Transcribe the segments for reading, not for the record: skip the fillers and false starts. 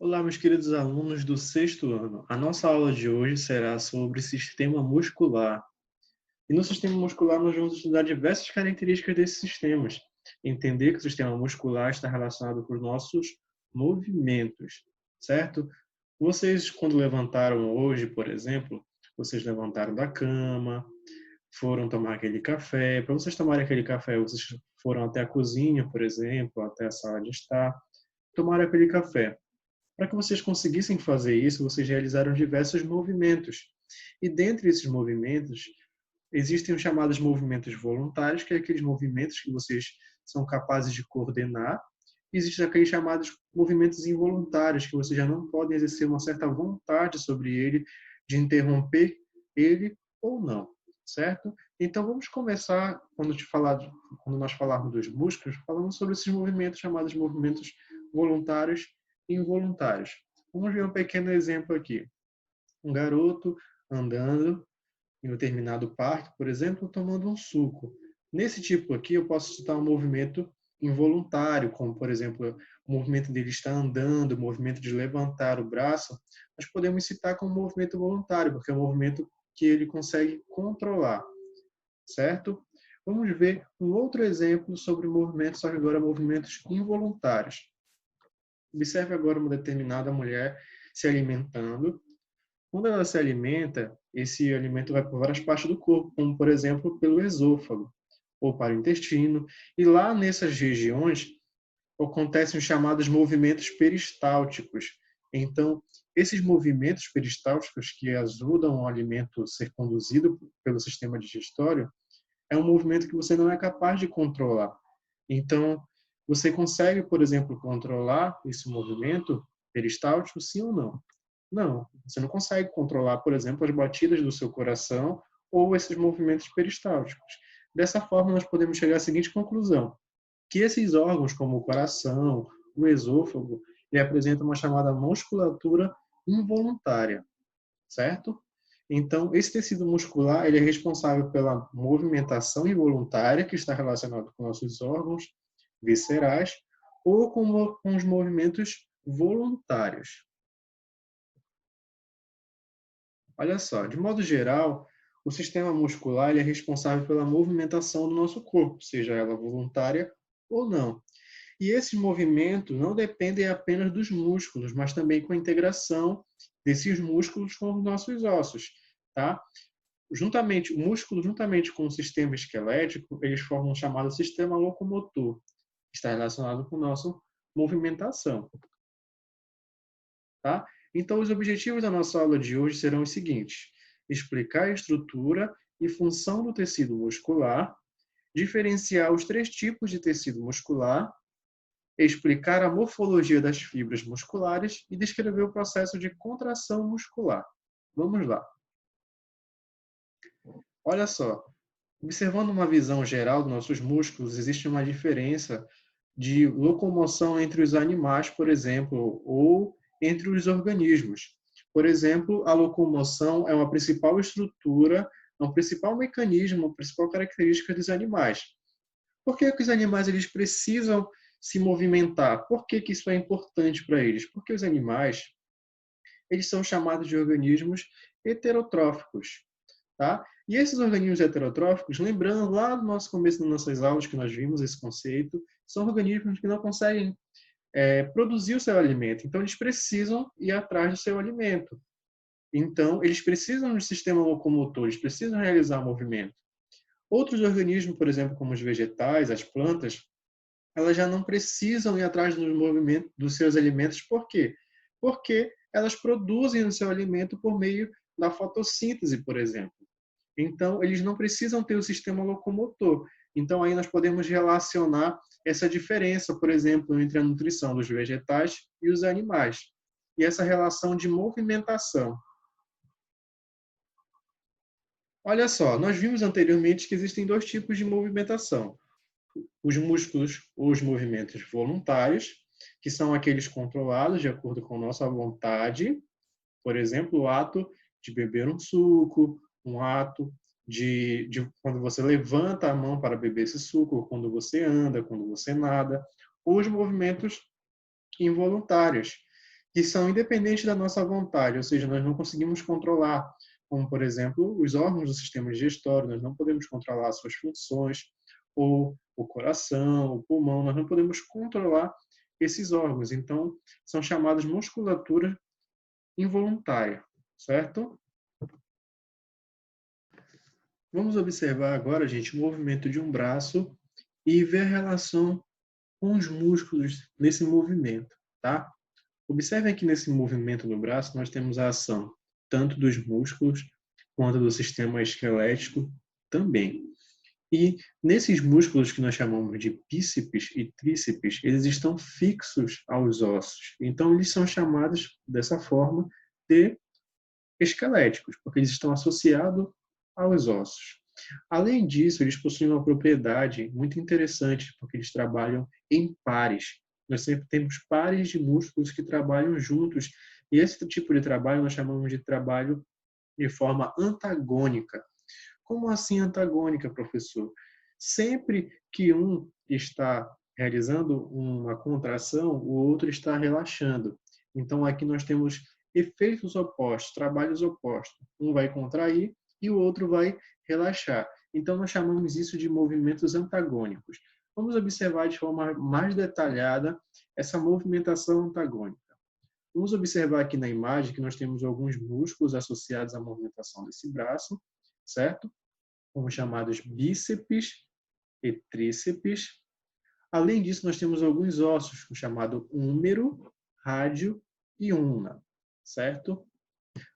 Olá, meus queridos alunos do sexto ano. A nossa aula de hoje será sobre sistema muscular. E no sistema muscular nós vamos estudar diversas características desses sistemas. Entender que o sistema muscular está relacionado com os nossos movimentos, certo? Vocês, quando levantaram hoje, por exemplo, vocês levantaram da cama, foram tomar aquele café. Para vocês tomarem aquele café, vocês foram até a cozinha, por exemplo, até a sala de estar, tomaram aquele café. Para que vocês conseguissem fazer isso, vocês realizaram diversos movimentos. E dentre esses movimentos, existem os chamados movimentos voluntários, que é aqueles movimentos que vocês são capazes de coordenar. E existem aqueles chamados movimentos involuntários, que vocês já não podem exercer uma certa vontade sobre ele, de interromper ele ou não, certo? Então vamos começar, quando nós falarmos dos músculos, falando sobre esses movimentos chamados movimentos voluntários e involuntários. Vamos ver um pequeno exemplo aqui. Um garoto andando em um determinado parque, por exemplo, tomando um suco. Nesse tipo aqui, eu posso citar um movimento involuntário, como, por exemplo, o movimento dele estar andando, o movimento de levantar o braço. Nós podemos citar como movimento voluntário, porque é um movimento que ele consegue controlar, certo? Vamos ver um outro exemplo sobre movimentos, só que agora movimentos involuntários. Observe agora uma determinada mulher se alimentando. Quando ela se alimenta, esse alimento vai por várias partes do corpo, como, por exemplo, pelo esôfago ou para o intestino. E lá nessas regiões acontecem os chamados movimentos peristálticos. Então, esses movimentos peristálticos que ajudam o alimento a ser conduzido pelo sistema digestório é um movimento que você não é capaz de controlar. Então, você consegue, por exemplo, controlar esse movimento peristáltico, sim ou não? Não, você não consegue controlar, por exemplo, as batidas do seu coração ou esses movimentos peristálticos. Dessa forma, nós podemos chegar à seguinte conclusão, que esses órgãos, como o coração, o esôfago, ele apresentam uma chamada musculatura involuntária, certo? Então, esse tecido muscular ele é responsável pela movimentação involuntária, que está relacionado com nossos órgãos viscerais, ou com os movimentos voluntários. Olha só, de modo geral, o sistema muscular ele é responsável pela movimentação do nosso corpo, seja ela voluntária ou não. E esses movimentos não dependem apenas dos músculos, mas também com a integração desses músculos com os nossos ossos, tá? Juntamente, o músculo, juntamente com o sistema esquelético, eles formam um chamado sistema locomotor, que está relacionado com a nossa movimentação, tá? Então, os objetivos da nossa aula de hoje serão os seguintes: explicar a estrutura e função do tecido muscular, diferenciar os três tipos de tecido muscular, explicar a morfologia das fibras musculares e descrever o processo de contração muscular. Vamos lá. Olha só, observando uma visão geral dos nossos músculos, existe uma diferença de locomoção entre os animais, por exemplo, ou entre os organismos. Por exemplo, a locomoção é uma principal estrutura, é um principal mecanismo, uma principal característica dos animais. Por que que os animais eles precisam se movimentar? Por que que isso é importante para eles? Porque os animais eles são chamados de organismos heterotróficos, tá? E esses organismos heterotróficos, lembrando lá no nosso começo das nossas aulas que nós vimos esse conceito, são organismos que não conseguem produzir o seu alimento. Então, eles precisam ir atrás do seu alimento. Então, eles precisam do sistema locomotor, eles precisam realizar movimento. Outros organismos, por exemplo, como os vegetais, as plantas, elas já não precisam ir atrás dos movimentos dos seus alimentos. Por quê? Porque elas produzem o seu alimento por meio da fotossíntese, por exemplo. Então, eles não precisam ter o sistema locomotor. Então, aí nós podemos relacionar essa diferença, por exemplo, entre a nutrição dos vegetais e os animais. E essa relação de movimentação. Olha só, nós vimos anteriormente que existem dois tipos de movimentação. Os músculos, os movimentos voluntários, que são aqueles controlados de acordo com nossa vontade. Por exemplo, o ato de beber um suco, um ato de quando você levanta a mão para beber esse suco, quando você anda, quando você nada, ou os movimentos involuntários, que são independentes da nossa vontade, ou seja, nós não conseguimos controlar, como, por exemplo, os órgãos do sistema digestório, nós não podemos controlar suas funções, ou o coração, o pulmão, nós não podemos controlar esses órgãos. Então, são chamadas musculatura involuntária, certo? Vamos observar agora, gente, o movimento de um braço e ver a relação com os músculos nesse movimento, tá? Observem que nesse movimento do braço nós temos a ação tanto dos músculos quanto do sistema esquelético também. E nesses músculos que nós chamamos de bíceps e tríceps, eles estão fixos aos ossos. Então eles são chamados dessa forma de esqueléticos, porque eles estão associados aos ossos. Além disso, eles possuem uma propriedade muito interessante, porque eles trabalham em pares. Nós sempre temos pares de músculos que trabalham juntos, e esse tipo de trabalho nós chamamos de trabalho de forma antagônica. Como assim antagônica, professor? Sempre que um está realizando uma contração, o outro está relaxando. Então, aqui nós temos efeitos opostos, trabalhos opostos. Um vai contrair e o outro vai relaxar. Então, nós chamamos isso de movimentos antagônicos. Vamos observar de forma mais detalhada essa movimentação antagônica. Vamos observar aqui na imagem que nós temos alguns músculos associados à movimentação desse braço, certo? Como chamados bíceps e tríceps. Além disso, nós temos alguns ossos, chamado húmero, rádio e ulna, certo?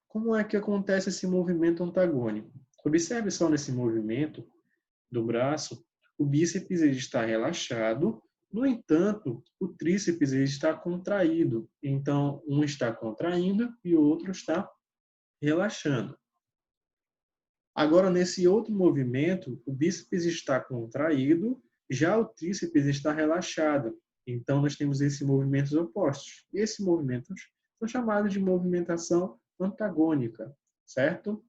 Como é que acontece esse movimento antagônico? Observe só nesse movimento do braço, o bíceps ele está relaxado, no entanto, o tríceps ele está contraído. Então, um está contraindo e o outro está relaxando. Agora, nesse outro movimento, o bíceps está contraído, já o tríceps está relaxado. Então, nós temos esses movimentos opostos. E esses movimentos são chamados de movimentação antagônica, certo?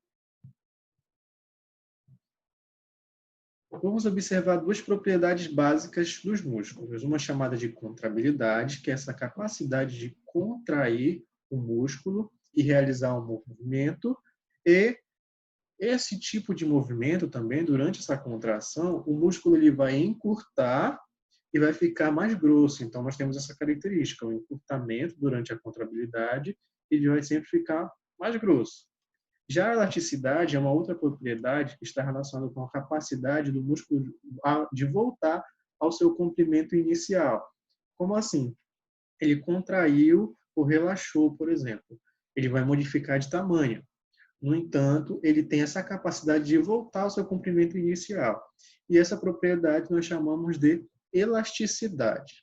Vamos observar duas propriedades básicas dos músculos. Uma chamada de contrabilidade, que é essa capacidade de contrair o músculo e realizar um movimento, e esse tipo de movimento também, durante essa contração, o músculo ele vai encurtar e vai ficar mais grosso. Então, nós temos essa característica, o encurtamento durante a contrabilidade, ele vai sempre ficar mais grosso. Já a elasticidade é uma outra propriedade que está relacionada com a capacidade do músculo de voltar ao seu comprimento inicial. Como assim? Ele contraiu ou relaxou, por exemplo. Ele vai modificar de tamanho. No entanto, ele tem essa capacidade de voltar ao seu comprimento inicial. E essa propriedade nós chamamos de elasticidade.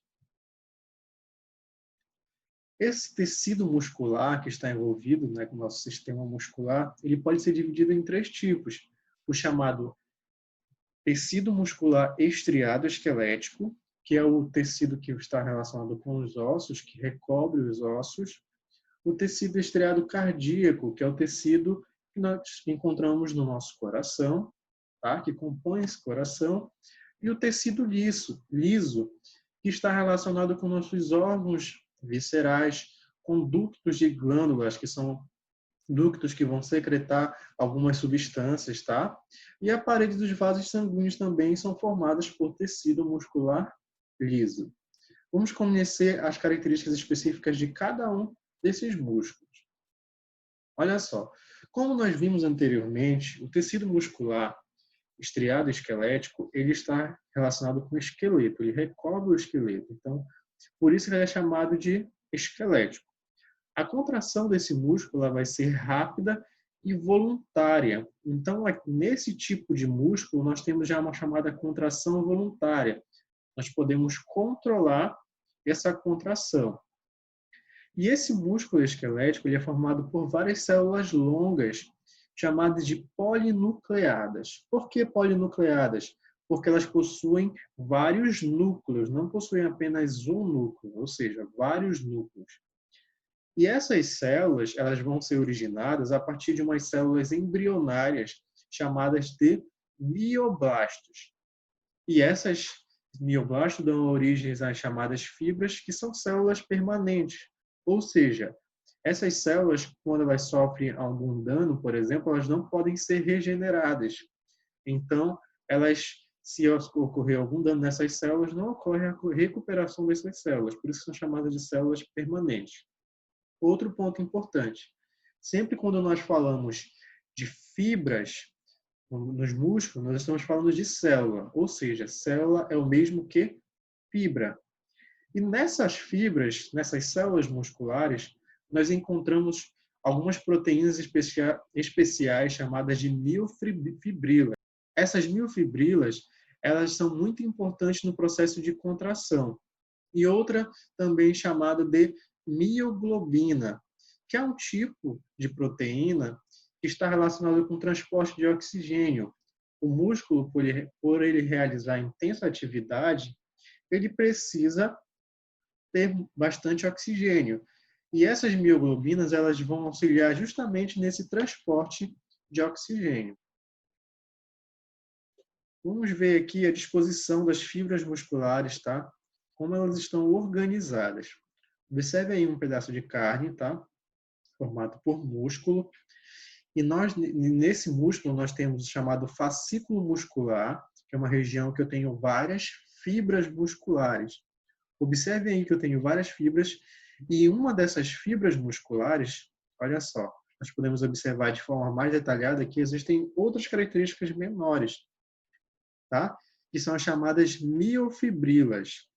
Esse tecido muscular que está envolvido, né, com o nosso sistema muscular, ele pode ser dividido em três tipos. O chamado tecido muscular estriado esquelético, que é o tecido que está relacionado com os ossos, que recobre os ossos. O tecido estriado cardíaco, que é o tecido que nós encontramos no nosso coração, tá? Que compõe esse coração. E o tecido liso, que está relacionado com nossos órgãos viscerais, com ductos de glândulas, que são ductos que vão secretar algumas substâncias, tá? E a parede dos vasos sanguíneos também são formadas por tecido muscular liso. Vamos conhecer as características específicas de cada um desses músculos. Olha só, como nós vimos anteriormente, o tecido muscular estriado esquelético, ele está relacionado com o esqueleto, ele recobre o esqueleto. Então, por isso ele é chamado de esquelético. A contração desse músculo vai ser rápida e voluntária. Então, nesse tipo de músculo, nós temos já uma chamada contração voluntária. Nós podemos controlar essa contração. E esse músculo esquelético ele é formado por várias células longas, chamadas de polinucleadas. Por que polinucleadas? Porque elas possuem vários núcleos, não possuem apenas um núcleo, ou seja, vários núcleos. E essas células, elas vão ser originadas a partir de umas células embrionárias chamadas de mioblastos. E essas mioblastos dão origem às chamadas fibras, que são células permanentes. Ou seja, essas células, quando elas sofrem algum dano, por exemplo, elas não podem ser regeneradas. Então, se ocorrer algum dano nessas células, não ocorre a recuperação dessas células, por isso são chamadas de células permanentes. Outro ponto importante, sempre quando nós falamos de fibras nos músculos, nós estamos falando de célula, ou seja, célula é o mesmo que fibra. E nessas fibras, nessas células musculares, nós encontramos algumas proteínas especiais chamadas de miofibrilas. Essas miofibrilas, elas são muito importantes no processo de contração. E outra também chamada de mioglobina, que é um tipo de proteína que está relacionado com o transporte de oxigênio. O músculo, por ele realizar intensa atividade, ele precisa ter bastante oxigênio. E essas mioglobinas, elas vão auxiliar justamente nesse transporte de oxigênio. Vamos ver aqui a disposição das fibras musculares, tá? Como elas estão organizadas. Observe aí um pedaço de carne, tá? Formado por músculo. E nesse músculo, nós temos o chamado fascículo muscular, que é uma região que eu tenho várias fibras musculares. Observe aí que eu tenho várias fibras e uma dessas fibras musculares, olha só, nós podemos observar de forma mais detalhada que existem outras características menores, tá? Que são as chamadas miofibrilas.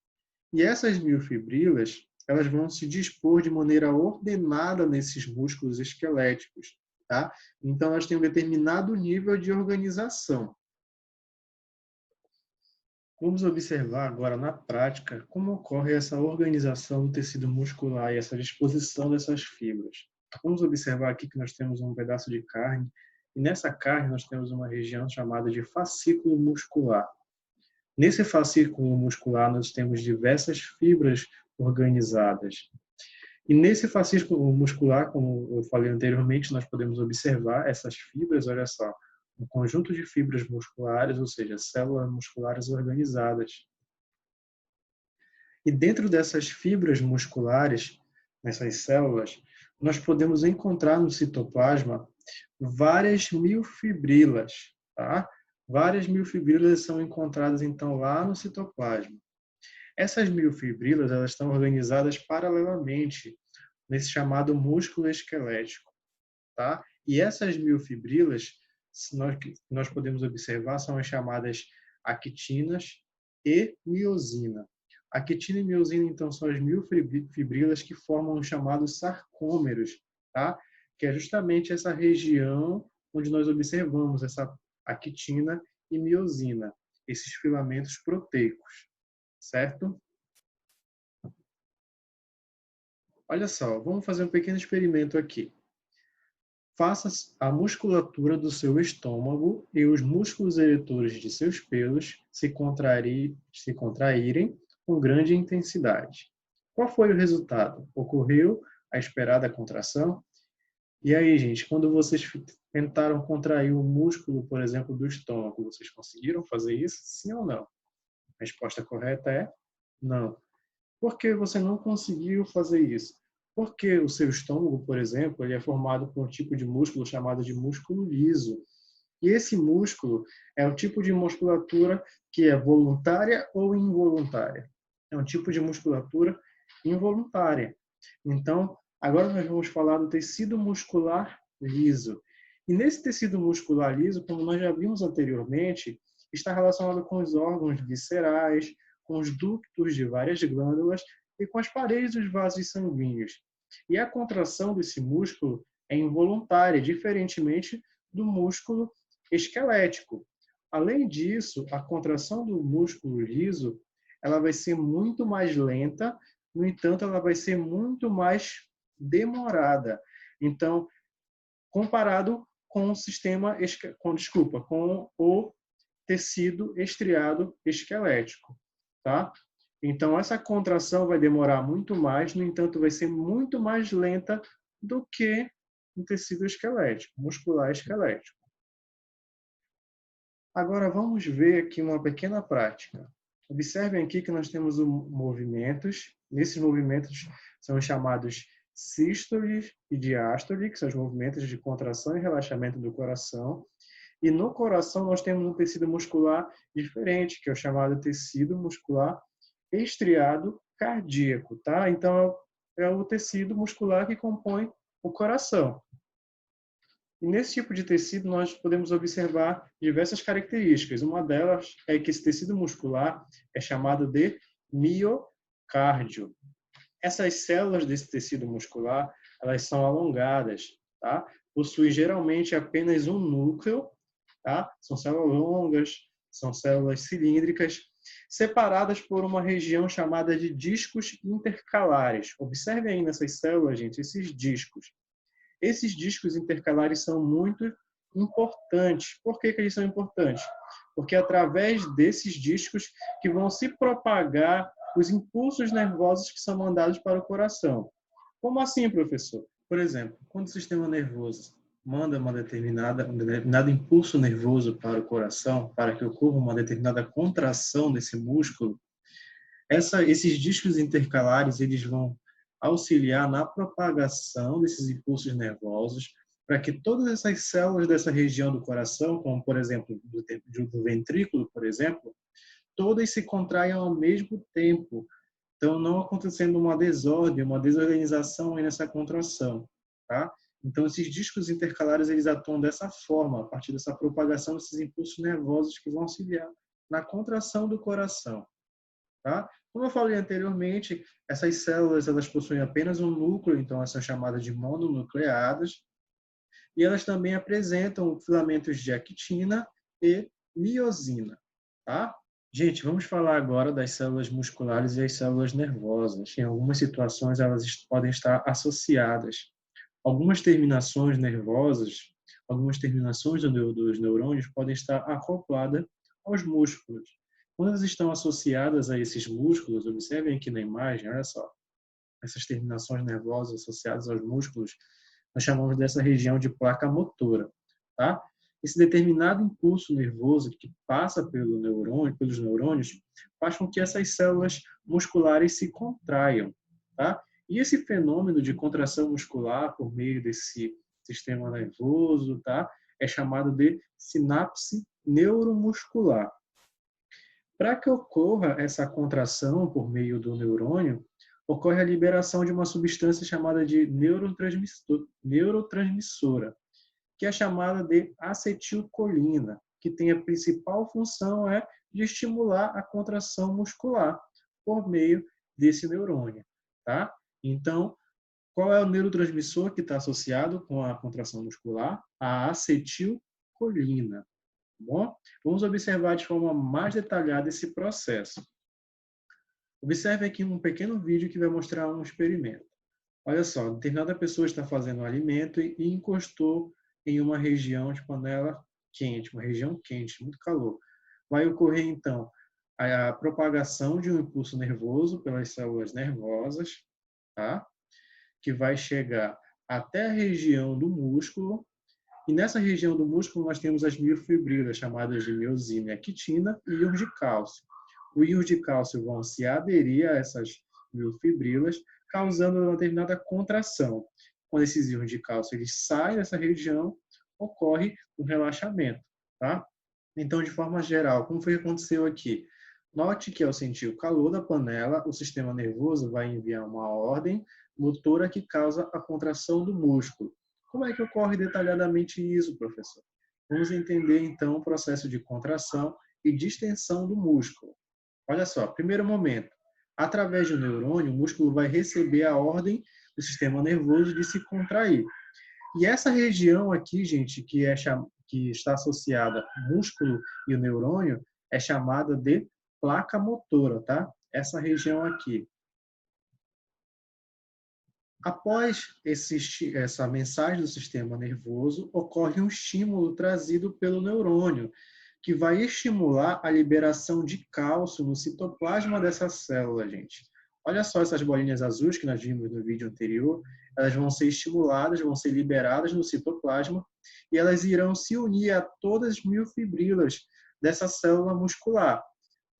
E essas miofibrilas, elas vão se dispor de maneira ordenada nesses músculos esqueléticos, tá? Então, elas têm um determinado nível de organização. Vamos observar agora na prática como ocorre essa organização do tecido muscular e essa disposição dessas fibras. Vamos observar aqui que nós temos um pedaço de carne e nessa carne nós temos uma região chamada de fascículo muscular. Nesse fascículo muscular nós temos diversas fibras organizadas. E nesse fascículo muscular, como eu falei anteriormente, nós podemos observar essas fibras, olha só, um conjunto de fibras musculares, ou seja, células musculares organizadas. E dentro dessas fibras musculares, nessas células, nós podemos encontrar no citoplasma várias miofibrilas, tá? Várias miofibrilas são encontradas então lá no citoplasma. Essas miofibrilas, elas estão organizadas paralelamente nesse chamado músculo esquelético, tá? E essas miofibrilas, nós podemos observar, são as chamadas actinas e miosina. A quitina e miosina, então, são as miofibrilas que formam os chamados sarcômeros, tá? Que é justamente essa região onde nós observamos essa actina e miosina, esses filamentos proteicos, certo? Olha só, vamos fazer um pequeno experimento aqui. Faça a musculatura do seu estômago e os músculos eretores de seus pelos se contraírem com grande intensidade. Qual foi o resultado? Ocorreu a esperada contração? E aí, gente, quando vocês tentaram contrair o músculo, por exemplo, do estômago, vocês conseguiram fazer isso? Sim ou não? A resposta correta é não. Por que você não conseguiu fazer isso? Porque o seu estômago, por exemplo, ele é formado por um tipo de músculo chamado de músculo liso. E esse músculo é um tipo de musculatura que é voluntária ou involuntária. É um tipo de musculatura involuntária. Então, agora nós vamos falar do tecido muscular liso. E nesse tecido muscular liso, como nós já vimos anteriormente, está relacionado com os órgãos viscerais, com os ductos de várias glândulas e com as paredes dos vasos sanguíneos. E a contração desse músculo é involuntária, diferentemente do músculo esquelético. Além disso, a contração do músculo liso, ela vai ser muito mais lenta, no entanto, ela vai ser muito mais demorada. Então, comparado com o sistema, com o tecido estriado esquelético, tá? Então, essa contração vai demorar muito mais, no entanto, vai ser muito mais lenta do que no tecido esquelético, muscular esquelético. Agora, vamos ver aqui uma pequena prática. Observem aqui que nós temos movimentos Nesses movimentos são chamados sístole e diástole, que são os movimentos de contração e relaxamento do coração. E no coração nós temos um tecido muscular diferente, que é o chamado tecido muscular estriado cardíaco, tá? Então é o tecido muscular que compõe o coração. E nesse tipo de tecido nós podemos observar diversas características. Uma delas é que esse tecido muscular é chamado de miocárdio. Essas células desse tecido muscular, elas são alongadas, tá? Possuem geralmente apenas um núcleo, tá? São células longas, são células cilíndricas, separadas por uma região chamada de discos intercalares. Observem aí nessas células, gente, esses discos. Esses discos intercalares são muito importantes. Por que eles são importantes? Porque é através desses discos que vão se propagar os impulsos nervosos que são mandados para o coração. Como assim, professor? Por exemplo, quando o sistema nervoso manda um determinado impulso nervoso para o coração, para que ocorra uma determinada contração desse músculo, esses discos intercalares eles vão auxiliar na propagação desses impulsos nervosos para que todas essas células dessa região do coração, como por exemplo do ventrículo, por exemplo, todas se contraiam ao mesmo tempo. Então, não acontecendo uma desordem, uma desorganização aí nessa contração, tá? Então, esses discos intercalares, eles atuam dessa forma, a partir dessa propagação desses impulsos nervosos que vão auxiliar na contração do coração, tá? Como eu falei anteriormente, essas células, elas possuem apenas um núcleo, então elas são chamadas de mononucleadas, e elas também apresentam filamentos de actina e miosina, tá? Gente, vamos falar agora das células musculares e as células nervosas. Em algumas situações, elas podem estar associadas. Algumas terminações nervosas, algumas terminações dos neurônios podem estar acopladas aos músculos. Quando elas estão associadas a esses músculos, observem aqui na imagem, olha só, essas terminações nervosas associadas aos músculos, nós chamamos dessa região de placa motora, tá? Esse determinado impulso nervoso que passa pelos neurônios, faz com que essas células musculares se contraiam, tá? E esse fenômeno de contração muscular por meio desse sistema nervoso, tá? É chamado de sinapse neuromuscular. Para que ocorra essa contração por meio do neurônio, ocorre a liberação de uma substância chamada de neurotransmissora, que é chamada de acetilcolina, que tem a principal função de estimular a contração muscular por meio desse neurônio, tá? Então, qual é o neurotransmissor que está associado com a contração muscular? A acetilcolina. Bom, vamos observar de forma mais detalhada esse processo. Observe aqui um pequeno vídeo que vai mostrar um experimento. Olha só, determinada pessoa está fazendo um alimento e encostou em uma região de panela quente, uma região quente, muito calor. Vai ocorrer, então, a propagação de um impulso nervoso pelas células nervosas, tá? Que vai chegar até a região do músculo. E nessa região do músculo nós temos as miofibrilas, chamadas de miosina e actina, e íons de cálcio. Os íons de cálcio vão se aderir a essas miofibrilas, causando uma determinada contração. Quando esses íons de cálcio eles saem dessa região, ocorre um relaxamento, tá? Então, de forma geral, como foi que aconteceu aqui? Note que ao sentir o calor da panela, o sistema nervoso vai enviar uma ordem motora que causa a contração do músculo. Como é que ocorre detalhadamente isso, professor? Vamos entender, então, o processo de contração e distensão do músculo. Olha só, primeiro momento. Através do neurônio, o músculo vai receber a ordem do sistema nervoso de se contrair. E essa região aqui, gente, que está associada ao músculo e o neurônio, é chamada de placa motora, tá? Essa região aqui. Após essa mensagem do sistema nervoso, ocorre um estímulo trazido pelo neurônio, que vai estimular a liberação de cálcio no citoplasma dessa célula, gente. Olha só essas bolinhas azuis que nós vimos no vídeo anterior, elas vão ser estimuladas, vão ser liberadas no citoplasma e elas irão se unir a todas as miofibrilas dessa célula muscular.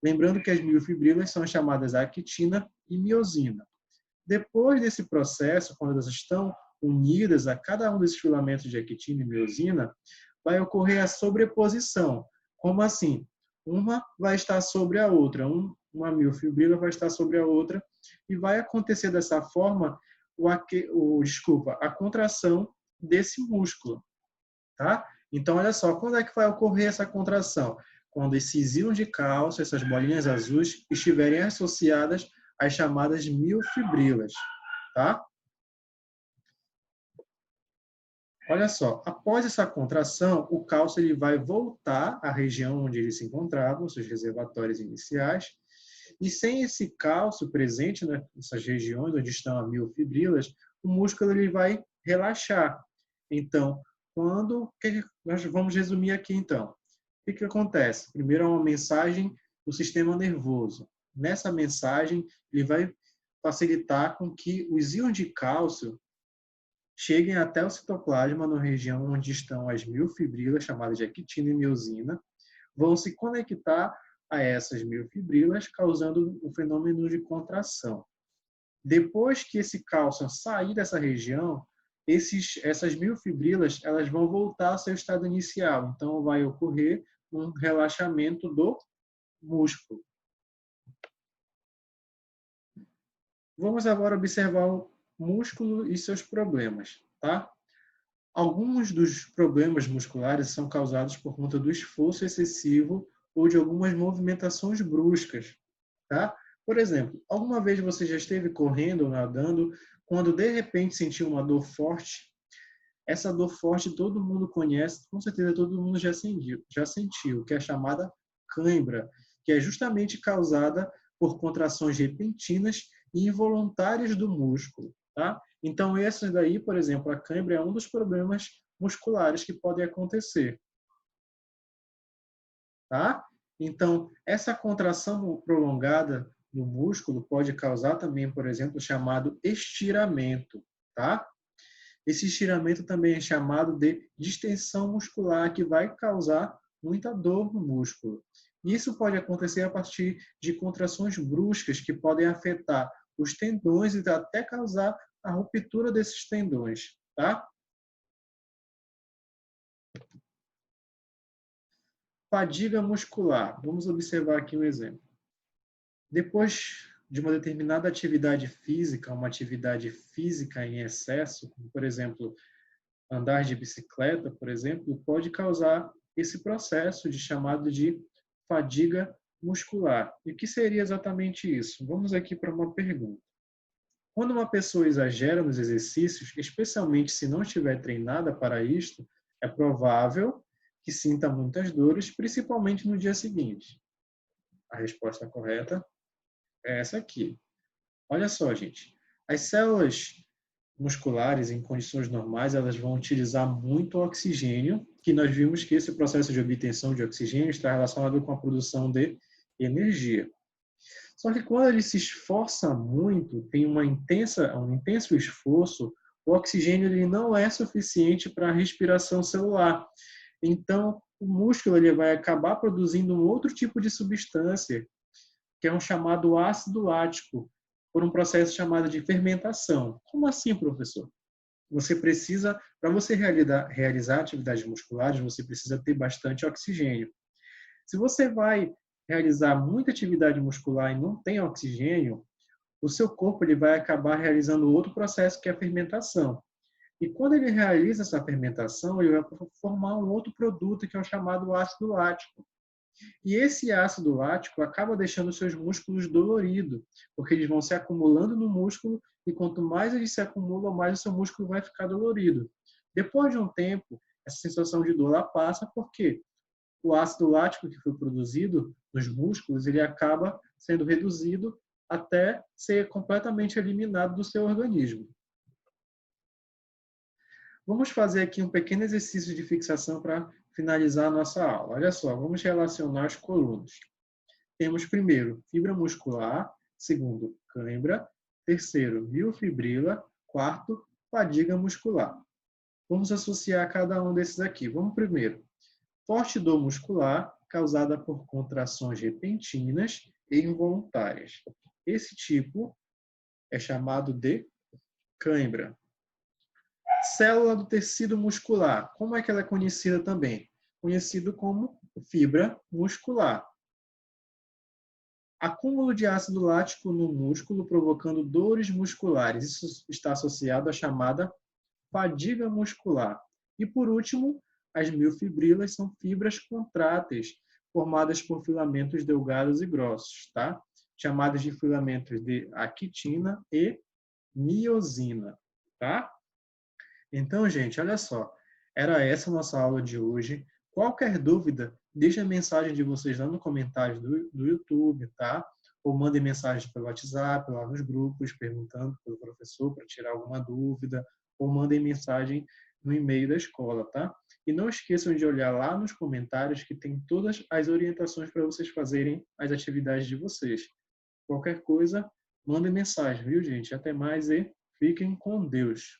Lembrando que as miofibrilas são chamadas actina e miosina. Depois desse processo, quando elas estão unidas a cada um desses filamentos de actina e miosina, vai ocorrer a sobreposição. Como assim? Uma vai estar sobre a outra, uma miofibrila vai estar sobre a outra, e vai acontecer dessa forma a contração desse músculo. Tá? Então, olha só, quando é que vai ocorrer essa contração? Quando esses íons de cálcio, essas bolinhas azuis, estiverem associadas às chamadas miofibrilas. Tá? Olha só, após essa contração, o cálcio ele vai voltar à região onde ele se encontrava, os seus reservatórios iniciais, e sem esse cálcio presente nessas regiões onde estão as miofibrilas, o músculo ele vai relaxar. Então, nós vamos resumir aqui então. O que acontece? Primeiro é uma mensagem do sistema nervoso. Nessa mensagem, ele vai facilitar com que os íons de cálcio cheguem até o citoplasma, na região onde estão as miofibrilas, chamadas de actina e miosina, vão se conectar a essas miofibrilas, causando o fenômeno de contração. Depois que esse cálcio sair dessa região, essas miofibrilas elas vão voltar ao seu estado inicial. Então, vai ocorrer um relaxamento do músculo. Vamos agora observar o músculo e seus problemas, tá? Alguns dos problemas musculares são causados por conta do esforço excessivo ou de algumas movimentações bruscas, tá? Por exemplo, alguma vez você já esteve correndo ou nadando, quando de repente sentiu uma dor forte? Essa dor forte todo mundo conhece, com certeza todo mundo já sentiu, que é a chamada cãibra, que é justamente causada por contrações repentinas e involuntárias do músculo, tá? Então, esse daí, por exemplo, a cãibra é um dos problemas musculares que podem acontecer, tá? Então, essa contração prolongada do músculo pode causar também, por exemplo, o chamado estiramento, tá? Esse estiramento também é chamado de distensão muscular, que vai causar muita dor no músculo. Isso pode acontecer a partir de contrações bruscas que podem afetar os tendões e até causar a ruptura desses tendões, tá? Fadiga muscular. Vamos observar aqui um exemplo. Depois de uma determinada atividade física, uma atividade física em excesso, como, por exemplo, andar de bicicleta, por exemplo, pode causar esse processo chamado de fadiga muscular. E o que seria exatamente isso? Vamos aqui para uma pergunta. Quando uma pessoa exagera nos exercícios, especialmente se não estiver treinada para isto, é provável que sinta muitas dores, principalmente no dia seguinte. A resposta correta é essa aqui. Olha só, gente. As células musculares, em condições normais, elas vão utilizar muito oxigênio, que nós vimos que esse processo de obtenção de oxigênio está relacionado com a produção de energia. Só que quando ele se esforça muito, tem um intenso esforço, o oxigênio ele não é suficiente para a respiração celular. Então, o músculo ele vai acabar produzindo um outro tipo de substância, que é um chamado ácido lático, por um processo chamado de fermentação. Como assim, professor? Para você realizar atividades musculares, você precisa ter bastante oxigênio. Se você vai realizar muita atividade muscular e não tem oxigênio, o seu corpo ele vai acabar realizando outro processo que é a fermentação. E quando ele realiza essa fermentação, ele vai formar um outro produto que é o chamado ácido lático. E esse ácido lático acaba deixando os seus músculos doloridos, porque eles vão se acumulando no músculo e quanto mais eles se acumulam, mais o seu músculo vai ficar dolorido. Depois de um tempo, essa sensação de dor lá passa, porque o ácido lático que foi produzido nos músculos, ele acaba sendo reduzido até ser completamente eliminado do seu organismo. Vamos fazer aqui um pequeno exercício de fixação para finalizar a nossa aula. Olha só, vamos relacionar as colunas. Temos primeiro, fibra muscular, segundo, cãibra, terceiro, miofibrila, quarto, fadiga muscular. Vamos associar cada um desses aqui. Vamos primeiro. Forte dor muscular causada por contrações repentinas e involuntárias. Esse tipo é chamado de cãibra. Célula do tecido muscular. Como é que ela é conhecida também? Conhecido como fibra muscular. Acúmulo de ácido lático no músculo provocando dores musculares. Isso está associado à chamada fadiga muscular. E por último, as miofibrilas são fibras contráteis, formadas por filamentos delgados e grossos, tá? Chamadas de filamentos de actina e miosina, tá? Então, gente, olha só. Era essa a nossa aula de hoje. Qualquer dúvida, deixe a mensagem de vocês lá no comentário do YouTube, tá? Ou mandem mensagem pelo WhatsApp, lá nos grupos, perguntando para o professor para tirar alguma dúvida, ou mandem mensagem no e-mail da escola, tá? E não esqueçam de olhar lá nos comentários que tem todas as orientações para vocês fazerem as atividades de vocês. Qualquer coisa, mandem mensagem, viu, gente? Até mais e fiquem com Deus.